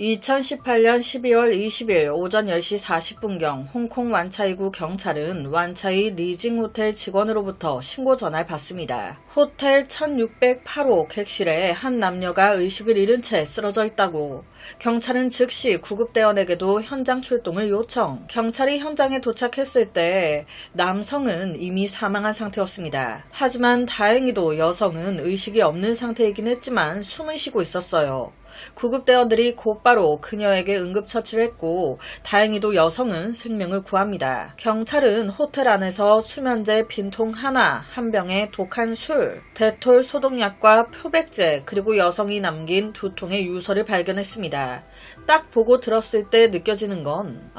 2018년 12월 20일 오전 10시 40분경 홍콩 완차이구 경찰은 완차이 리징호텔 직원으로부터 신고 전화를 받습니다. 호텔 1608호 객실에 한 남녀가 의식을 잃은 채 쓰러져 있다고. 경찰은 즉시 구급대원에게도 현장 출동을 요청. 경찰이 현장에 도착했을 때 남성은 이미 사망한 상태였습니다. 하지만 다행히도 여성은 의식이 없는 상태이긴 했지만 숨을 쉬고 있었어요. 구급대원들이 곧바로 그녀에게 응급처치를 했고 다행히도 여성은 생명을 구합니다. 경찰은 호텔 안에서 수면제 빈통 하나, 한 병에 독한 술, 데톨 소독약과 표백제 그리고 여성이 남긴 2통의 유서를 발견했습니다. 딱 보고 들었을 때 느껴지는 건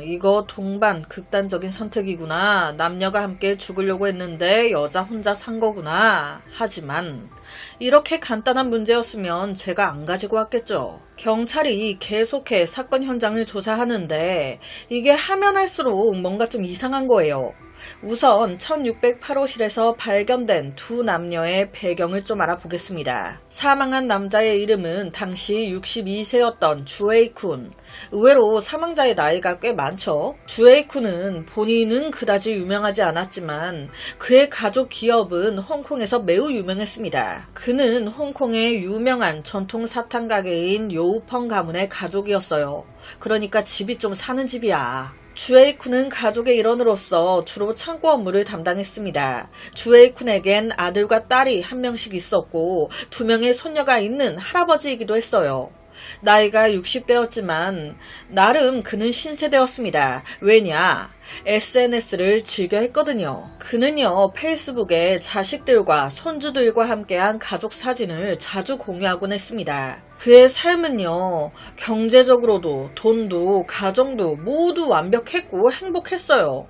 이거 동반 극단적인 선택이구나. 남녀가 함께 죽으려고 했는데 여자 혼자 산 거구나. 하지만 이렇게 간단한 문제였으면 제가 안 가지고 왔겠죠. 경찰이 계속해 사건 현장을 조사하는데 이게 하면 할수록 뭔가 좀 이상한 거예요. 우선 1608호실에서 발견된 두 남녀의 배경을 좀 알아보겠습니다. 사망한 남자의 이름은 당시 62세였던 주에이쿤. 의외로 사망자의 나이가 꽤 많죠. 주에이쿤은 본인은 그다지 유명하지 않았지만 그의 가족 기업은 홍콩에서 매우 유명했습니다. 그는 홍콩의 유명한 전통 사탕 가게인 요우펑 가문의 가족이었어요. 그러니까 집이 좀 사는 집이야. 주에이쿤은 가족의 일원으로서 주로 창고 업무를 담당했습니다. 주에이쿤에겐 아들과 딸이 한 명씩 있었고 2명의 손녀가 있는 할아버지이기도 했어요. 나이가 60대였지만 나름 그는 신세대였습니다. 왜냐? SNS를 즐겨 했거든요. 그는요, 페이스북에 자식들과 손주들과 함께한 가족 사진을 자주 공유하곤 했습니다. 그의 삶은요, 경제적으로도 돈도 가정도 모두 완벽했고 행복했어요.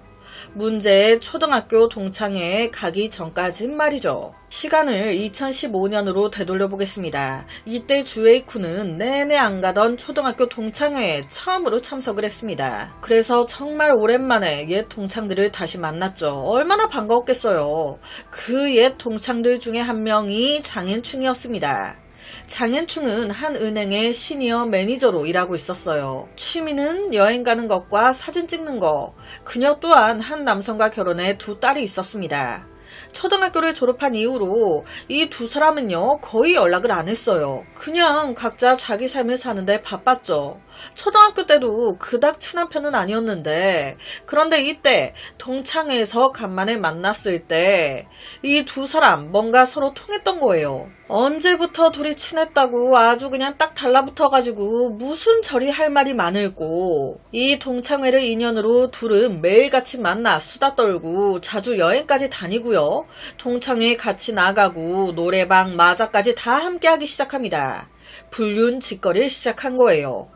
문제의 초등학교 동창회에 가기 전까진 말이죠. 시간을 2015년으로 되돌려 보겠습니다. 이때 주에이쿤은 내내 안 가던 초등학교 동창회에 처음으로 참석을 했습니다. 그래서 정말 오랜만에 옛 동창들을 다시 만났죠. 얼마나 반가웠겠어요. 그 옛 동창들 중에 한 명이 장인충이었습니다. 장현충은 한 은행의 시니어 매니저로 일하고 있었어요. 취미는 여행 가는 것과 사진 찍는 것. 그녀 또한 한 남성과 결혼해 2 딸이 있었습니다. 초등학교를 졸업한 이후로 이 2 사람은요, 거의 연락을 안 했어요. 그냥 각자 자기 삶을 사는데 바빴죠. 초등학교 때도 그닥 친한 편은 아니었는데, 그런데 이때 동창회에서 간만에 만났을 때 이 2 사람 뭔가 서로 통했던 거예요. 언제부터 둘이 친했다고 아주 그냥 딱 달라붙어가지고 무슨 저리 할 말이 많을꼬. 이 동창회를 인연으로 둘은 매일같이 만나 수다 떨고 자주 여행까지 다니고요. 동창회에 같이 나가고 노래방, 마자까지 다 함께하기 시작합니다. 불륜짓거리를 시작한 거예요.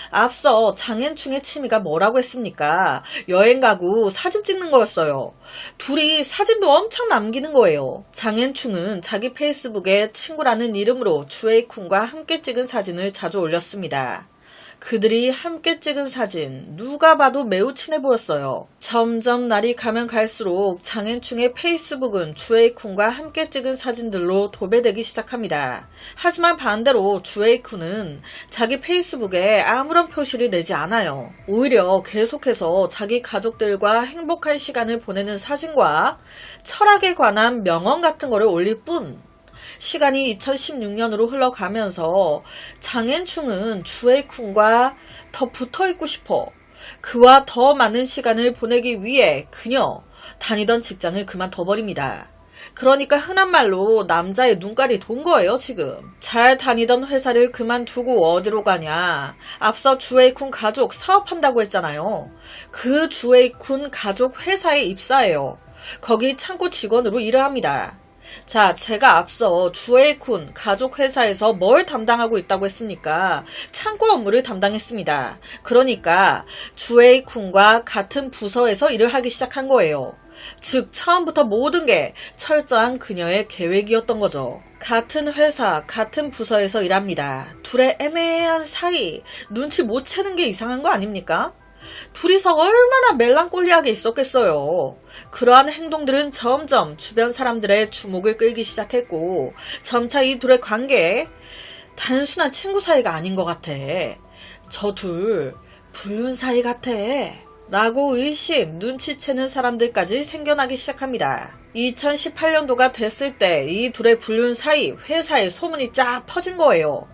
앞서 장현충의 취미가 뭐라고 했습니까? 여행 가고 사진 찍는 거였어요. 둘이 사진도 엄청 남기는 거예요. 장현충은 자기 페이스북에 친구라는 이름으로 주에이쿤과 함께 찍은 사진을 자주 올렸습니다. 그들이 함께 찍은 사진, 누가 봐도 매우 친해 보였어요. 점점 날이 가면 갈수록 장현충의 페이스북은 주에이쿤과 함께 찍은 사진들로 도배되기 시작합니다. 하지만 반대로 주에이쿤은 자기 페이스북에 아무런 표시를 내지 않아요. 오히려 계속해서 자기 가족들과 행복한 시간을 보내는 사진과 철학에 관한 명언 같은 거를 올릴 뿐. 시간이 2016년으로 흘러가면서 장현충은 주에이쿤과 더 붙어있고 싶어. 그와 더 많은 시간을 보내기 위해 그녀 다니던 직장을 그만둬버립니다. 그러니까 흔한 말로 남자의 눈깔이 돈 거예요, 지금. 잘 다니던 회사를 그만두고 어디로 가냐. 앞서 주에이쿤 가족 사업한다고 했잖아요. 그 주에이쿤 가족 회사에 입사해요. 거기 창고 직원으로 일을 합니다. 자, 제가 앞서 주에이쿤 가족 회사에서 뭘 담당하고 있다고 했습니까? 창고 업무를 담당했습니다. 그러니까 주에이쿤과 같은 부서에서 일을 하기 시작한 거예요. 즉 처음부터 모든 게 철저한 그녀의 계획이었던 거죠. 같은 회사, 같은 부서에서 일합니다. 둘의 애매한 사이, 눈치 못 채는 게 이상한 거 아닙니까? 둘이서 얼마나 멜랑꼴리하게 있었겠어요. 그러한 행동들은 점점 주변 사람들의 주목을 끌기 시작했고 점차 이 둘의 관계에 단순한 친구 사이가 아닌 것 같아. 저 둘 불륜 사이 같아. 라고 의심, 눈치채는 사람들까지 생겨나기 시작합니다. 2018년도가 됐을 때 이 둘의 불륜 사이 회사에 소문이 쫙 퍼진 거예요.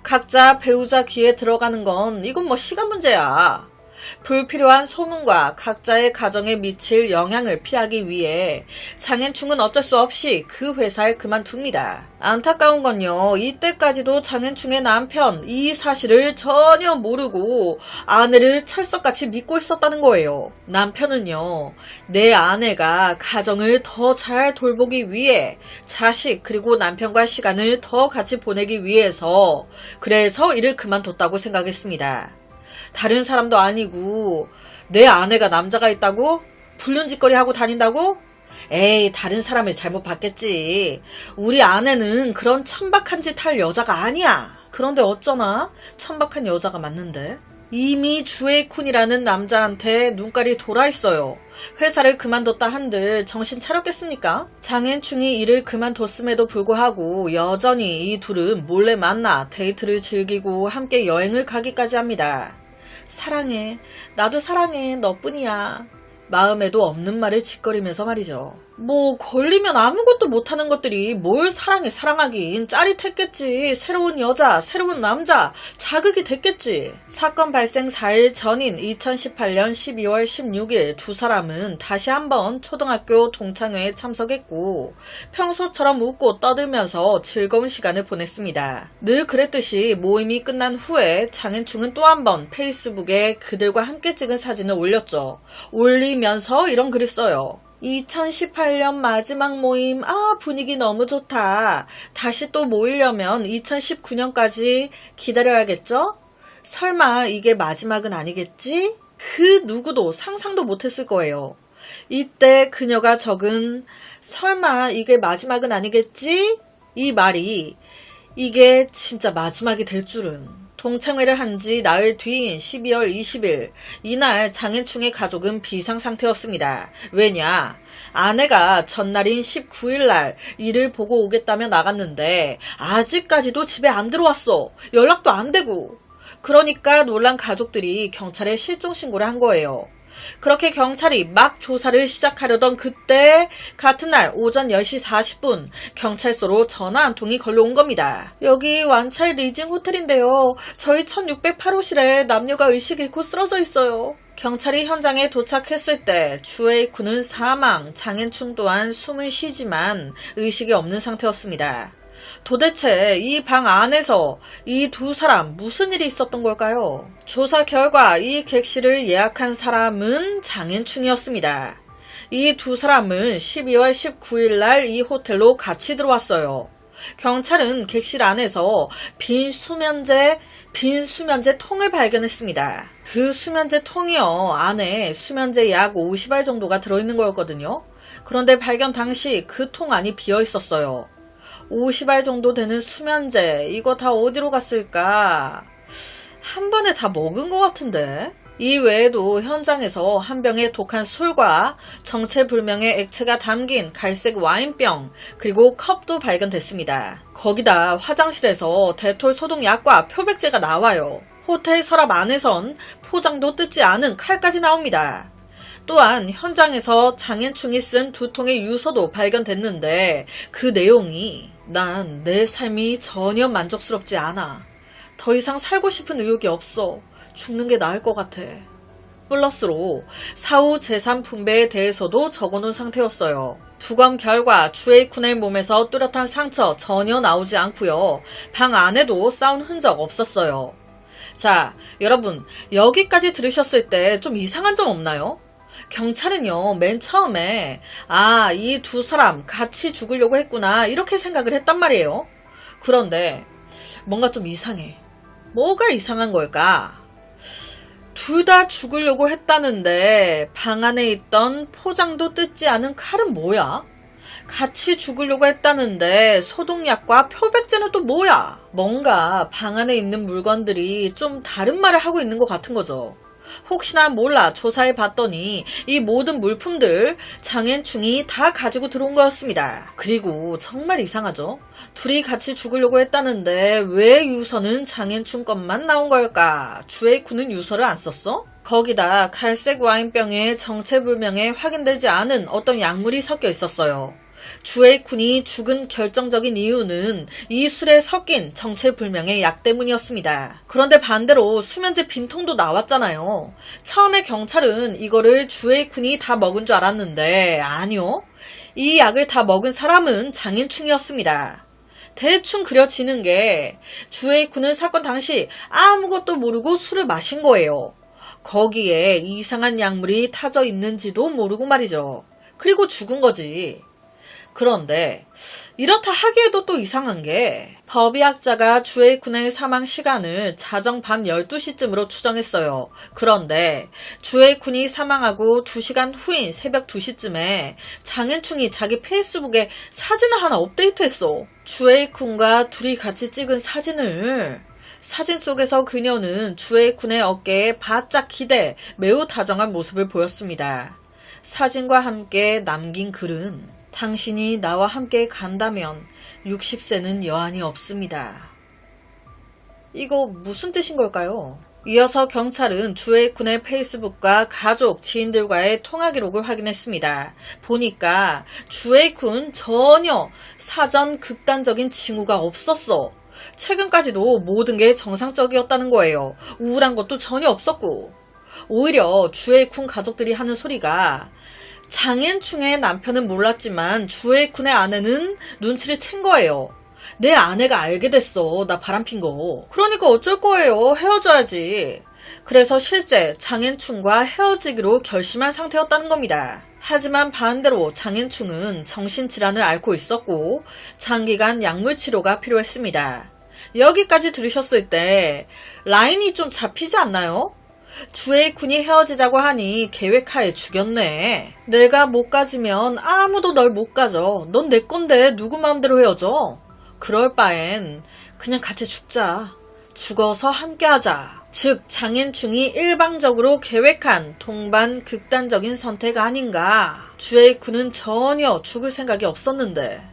각자 배우자 귀에 들어가는 건 이건 뭐 시간 문제야. 불필요한 소문과 각자의 가정에 미칠 영향을 피하기 위해 장현충은 어쩔 수 없이 그 회사를 그만둡니다. 안타까운 건요, 이때까지도 장현충의 남편 이 사실을 전혀 모르고 아내를 철석같이 믿고 있었다는 거예요. 남편은요, 내 아내가 가정을 더 잘 돌보기 위해 자식 그리고 남편과 시간을 더 같이 보내기 위해서 그래서 일을 그만뒀다고 생각했습니다. 다른 사람도 아니고 내 아내가 남자가 있다고? 불륜짓거리 하고 다닌다고? 에이, 다른 사람을 잘못 봤겠지. 우리 아내는 그런 천박한 짓 할 여자가 아니야. 그런데 어쩌나 천박한 여자가 맞는데. 이미 주에이쿤이라는 남자한테 눈깔이 돌아있어요. 회사를 그만뒀다 한들 정신 차렸겠습니까? 장현충이 일을 그만뒀음에도 불구하고 여전히 이 둘은 몰래 만나 데이트를 즐기고 함께 여행을 가기까지 합니다. 사랑해. 나도 사랑해. 너뿐이야. 마음에도 없는 말을 짓거리면서 말이죠. 뭐 걸리면 아무것도 못하는 것들이 뭘 사랑해 사랑하긴. 짜릿했겠지. 새로운 여자, 새로운 남자, 자극이 됐겠지. 사건 발생 4일 전인 2018년 12월 16일 두 사람은 다시 한번 초등학교 동창회에 참석했고 평소처럼 웃고 떠들면서 즐거운 시간을 보냈습니다. 늘 그랬듯이 모임이 끝난 후에 장현충은 또 한 번 페이스북에 그들과 함께 찍은 사진을 올렸죠. 올리면서 이런 글을 써요. 2018년 마지막 모임, 분위기 너무 좋다. 다시 또 모이려면 2019년까지 기다려야겠죠? 설마 이게 마지막은 아니겠지? 그 누구도 상상도 못했을 거예요. 이때 그녀가 적은 설마 이게 마지막은 아니겠지? 이 말이 이게 진짜 마지막이 될 줄은. 동창회를 한 지 나흘 뒤인 12월 20일 이날 장현충의 가족은 비상상태였습니다. 왜냐? 아내가 전날인 19일 날 일을 보고 오겠다며 나갔는데 아직까지도 집에 안 들어왔어. 연락도 안 되고. 그러니까 놀란 가족들이 경찰에 실종 신고를 한 거예요. 그렇게 경찰이 막 조사를 시작하려던 그때 같은 날 오전 10시 40분 경찰서로 전화 한 통이 걸려온 겁니다. 여기 완차이 리징 호텔인데요. 저희 1608호실에 남녀가 의식 잃고 쓰러져 있어요. 경찰이 현장에 도착했을 때 주에이쿤은 사망, 장현충 또한 숨을 쉬지만 의식이 없는 상태였습니다. 도대체 이 방 안에서 이 두 사람 무슨 일이 있었던 걸까요? 조사 결과 이 객실을 예약한 사람은 장현충이었습니다. 이 두 사람은 12월 19일 날 이 호텔로 같이 들어왔어요. 경찰은 객실 안에서 빈 수면제 통을 발견했습니다. 그 수면제 통이요, 안에 수면제 약 50알 정도가 들어있는 거였거든요. 그런데 발견 당시 그 통 안이 비어 있었어요. 50알 정도 되는 수면제, 이거 다 어디로 갔을까? 한 번에 다 먹은 것 같은데? 이 외에도 현장에서 한 병의 독한 술과 정체불명의 액체가 담긴 갈색 와인병, 그리고 컵도 발견됐습니다. 거기다 화장실에서 데톨 소독약과 표백제가 나와요. 호텔 서랍 안에선 포장도 뜯지 않은 칼까지 나옵니다. 또한 현장에서 장현충이 쓴 2통의 유서도 발견됐는데 그 내용이 난 내 삶이 전혀 만족스럽지 않아. 더 이상 살고 싶은 의욕이 없어. 죽는 게 나을 것 같아. 플러스로 사후 재산 분배에 대해서도 적어놓은 상태였어요. 부검 결과 주에이쿤의 몸에서 뚜렷한 상처 전혀 나오지 않고요. 방 안에도 싸운 흔적 없었어요. 자, 여러분 여기까지 들으셨을 때 좀 이상한 점 없나요? 경찰은요, 맨 처음에 이 두 사람 같이 죽으려고 했구나 이렇게 생각을 했단 말이에요. 그런데 뭔가 좀 이상해. 뭐가 이상한 걸까? 둘 다 죽으려고 했다는데 방 안에 있던 포장도 뜯지 않은 칼은 뭐야? 같이 죽으려고 했다는데 소독약과 표백제는 또 뭐야? 뭔가 방 안에 있는 물건들이 좀 다른 말을 하고 있는 것 같은 거죠. 혹시나 몰라 조사해 봤더니 이 모든 물품들 장앤충이 다 가지고 들어온 거였습니다. 그리고 정말 이상하죠? 둘이 같이 죽으려고 했다는데 왜 유서는 장앤충 것만 나온 걸까? 주에이쿤은 유서를 안 썼어? 거기다 갈색 와인병에 정체불명에 확인되지 않은 어떤 약물이 섞여 있었어요. 주에이쿤이 죽은 결정적인 이유는 이 술에 섞인 정체불명의 약 때문이었습니다. 그런데 반대로 수면제 빈통도 나왔잖아요. 처음에 경찰은 이거를 주에이쿤이 다 먹은 줄 알았는데 아니요. 이 약을 다 먹은 사람은 장앤충이었습니다. 대충 그려지는 게 주에이쿤은 사건 당시 아무것도 모르고 술을 마신 거예요. 거기에 이상한 약물이 타져 있는지도 모르고 말이죠. 그리고 죽은 거지. 그런데 이렇다 하기에도 또 이상한 게 법의학자가 주에이쿤의 사망 시간을 자정 밤 12시쯤으로 추정했어요. 그런데 주에이쿤이 사망하고 2시간 후인 새벽 2시쯤에 장앤충이 자기 페이스북에 사진을 하나 업데이트했어. 주에이쿤과 둘이 같이 찍은 사진 속에서 그녀는 주에이쿤의 어깨에 바짝 기대 매우 다정한 모습을 보였습니다. 사진과 함께 남긴 글은 당신이 나와 함께 간다면 60세는 여한이 없습니다. 이거 무슨 뜻인 걸까요? 이어서 경찰은 주에이쿤의 페이스북과 가족, 지인들과의 통화 기록을 확인했습니다. 보니까 주에이쿤 전혀 사전 극단적인 징후가 없었어. 최근까지도 모든 게 정상적이었다는 거예요. 우울한 것도 전혀 없었고. 오히려 주에이쿤 가족들이 하는 소리가 장앤충의 남편은 몰랐지만 주에이쿤의 아내는 눈치를 챈 거예요. 내 아내가 알게 됐어. 나 바람핀 거. 그러니까 어쩔 거예요. 헤어져야지. 그래서 실제 장앤충과 헤어지기로 결심한 상태였다는 겁니다. 하지만 반대로 장앤충은 정신질환을 앓고 있었고 장기간 약물 치료가 필요했습니다. 여기까지 들으셨을 때 라인이 좀 잡히지 않나요? 주에이쿤이 헤어지자고 하니 계획하에 죽였네. 내가 못 가지면 아무도 널 못 가져. 넌 내 건데 누구 마음대로 헤어져? 그럴 바엔 그냥 같이 죽자. 죽어서 함께하자. 즉 장앤충이 일방적으로 계획한 동반 극단적인 선택 아닌가. 주에이쿤은 전혀 죽을 생각이 없었는데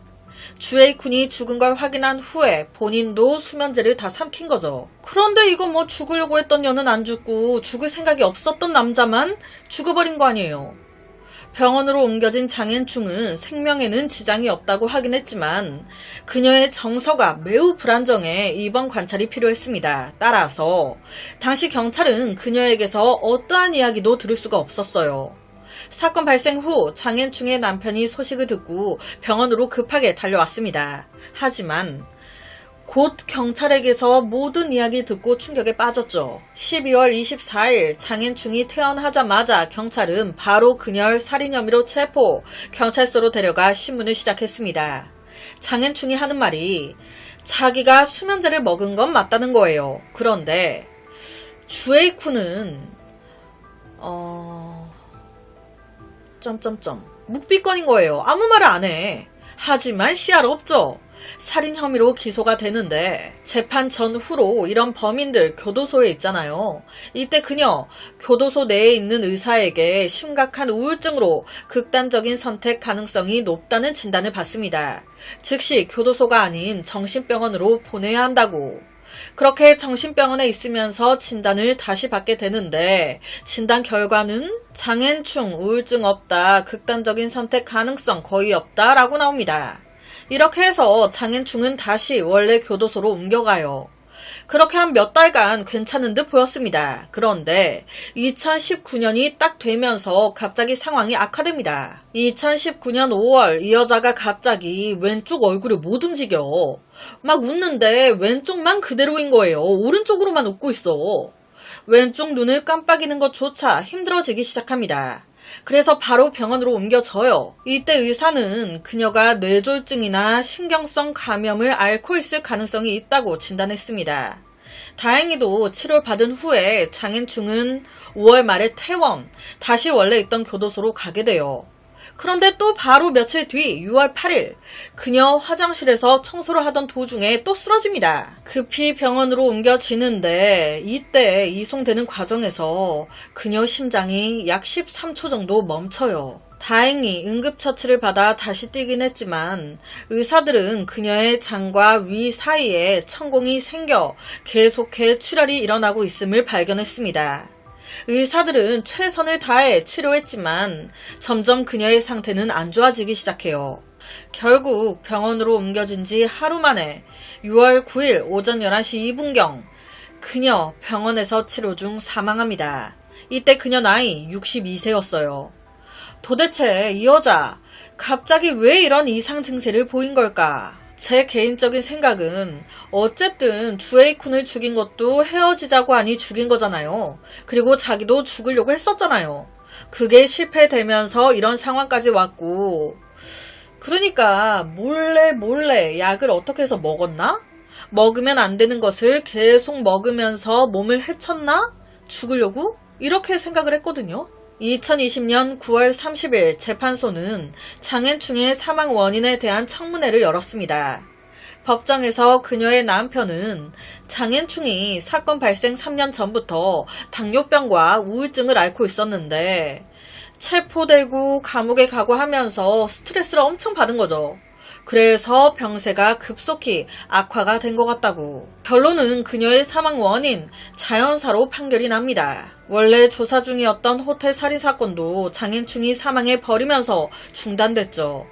주에이쿤이 죽은 걸 확인한 후에 본인도 수면제를 다 삼킨 거죠. 그런데 이거 뭐 죽으려고 했던 여는 안 죽고 죽을 생각이 없었던 남자만 죽어버린 거 아니에요. 병원으로 옮겨진 장앤충은 생명에는 지장이 없다고 확인했지만 그녀의 정서가 매우 불안정해 입원 관찰이 필요했습니다. 따라서 당시 경찰은 그녀에게서 어떠한 이야기도 들을 수가 없었어요. 사건 발생 후 장앤충의 남편이 소식을 듣고 병원으로 급하게 달려왔습니다. 하지만 곧 경찰에게서 모든 이야기 듣고 충격에 빠졌죠. 12월 24일 장앤충이 퇴원하자마자 경찰은 바로 그녀를 살인 혐의로 체포, 경찰서로 데려가 신문을 시작했습니다. 장앤충이 하는 말이 자기가 수면제를 먹은 건 맞다는 거예요. 그런데 주에이쿤은 묵비권인 거예요. 아무 말을 안 해. 하지만 시야로 없죠. 살인 혐의로 기소가 되는데 재판 전후로 이런 범인들 교도소에 있잖아요. 이때 그녀 교도소 내에 있는 의사에게 심각한 우울증으로 극단적인 선택 가능성이 높다는 진단을 받습니다. 즉시 교도소가 아닌 정신병원으로 보내야 한다고. 그렇게 정신병원에 있으면서 진단을 다시 받게 되는데 진단 결과는 장앤충 우울증 없다, 극단적인 선택 가능성 거의 없다 라고 나옵니다. 이렇게 해서 장앤충은 다시 원래 교도소로 옮겨가요. 그렇게 한 몇 달간 괜찮은 듯 보였습니다. 그런데 2019년이 딱 되면서 갑자기 상황이 악화됩니다. 2019년 5월 이 여자가 갑자기 왼쪽 얼굴을 못 움직여. 막 웃는데 왼쪽만 그대로인 거예요. 오른쪽으로만 웃고 있어. 왼쪽 눈을 깜빡이는 것조차 힘들어지기 시작합니다. 그래서 바로 병원으로 옮겨져요. 이때 의사는 그녀가 뇌졸중이나 신경성 감염을 앓고 있을 가능성이 있다고 진단했습니다. 다행히도 치료를 받은 후에 장앤충은 5월 말에 퇴원, 다시 원래 있던 교도소로 가게 돼요. 그런데 또 바로 며칠 뒤 6월 8일 그녀 화장실에서 청소를 하던 도중에 또 쓰러집니다. 급히 병원으로 옮겨지는데 이때 이송되는 과정에서 그녀 심장이 약 13초 정도 멈춰요. 다행히 응급처치를 받아 다시 뛰긴 했지만 의사들은 그녀의 장과 위 사이에 천공이 생겨 계속해 출혈이 일어나고 있음을 발견했습니다. 의사들은 최선을 다해 치료했지만 점점 그녀의 상태는 안 좋아지기 시작해요. 결국 병원으로 옮겨진 지 하루 만에 6월 9일 오전 11시 2분경 그녀 병원에서 치료 중 사망합니다. 이때 그녀 나이 62세였어요. 도대체 이 여자 갑자기 왜 이런 이상 증세를 보인 걸까? 제 개인적인 생각은 어쨌든 주에이쿤을 죽인 것도 헤어지자고 하니 죽인 거잖아요. 그리고 자기도 죽으려고 했었잖아요. 그게 실패되면서 이런 상황까지 왔고, 그러니까 몰래 약을 어떻게 해서 먹었나? 먹으면 안 되는 것을 계속 먹으면서 몸을 해쳤나? 죽으려고? 이렇게 생각을 했거든요. 2020년 9월 30일 재판소는 장앤충의 사망 원인에 대한 청문회를 열었습니다. 법정에서 그녀의 남편은 장앤충이 사건 발생 3년 전부터 당뇨병과 우울증을 앓고 있었는데 체포되고 감옥에 가고 하면서 스트레스를 엄청 받은 거죠. 그래서 병세가 급속히 악화가 된 것 같다고. 결론은 그녀의 사망 원인 자연사로 판결이 납니다. 원래 조사 중이었던 호텔 살인사건도 장앤충이 사망해 버리면서 중단됐죠.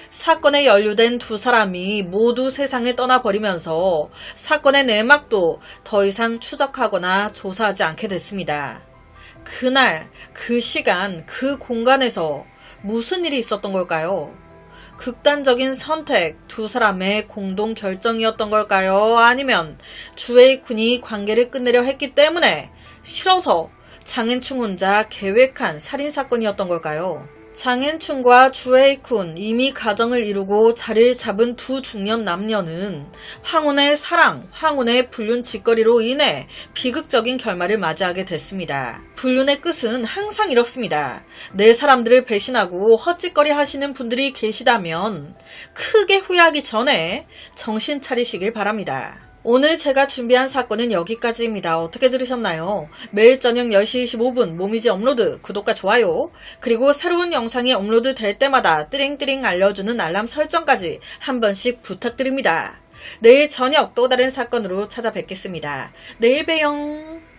사건에 연루된 두 사람이 모두 세상을 떠나버리면서 사건의 내막도 더 이상 추적하거나 조사하지 않게 됐습니다. 그날, 그 시간, 그 공간에서 무슨 일이 있었던 걸까요? 극단적인 선택, 두 사람의 공동 결정이었던 걸까요? 아니면 주에이쿤이 관계를 끝내려 했기 때문에 싫어서 장앤충 혼자 계획한 살인사건이었던 걸까요? 장앤충과 주에이쿤 이미 가정을 이루고 자리를 잡은 두 중년 남녀는 황혼의 사랑, 황혼의 불륜 짓거리로 인해 비극적인 결말을 맞이하게 됐습니다. 불륜의 끝은 항상 이렇습니다. 내 사람들을 배신하고 헛짓거리 하시는 분들이 계시다면 크게 후회하기 전에 정신 차리시길 바랍니다. 오늘 제가 준비한 사건은 여기까지입니다. 어떻게 들으셨나요? 매일 저녁 10시 25분 모미지 업로드, 구독과 좋아요, 그리고 새로운 영상이 업로드 될 때마다 띠링띠링 알려주는 알람 설정까지 한 번씩 부탁드립니다. 내일 저녁 또 다른 사건으로 찾아뵙겠습니다. 내일 봬요.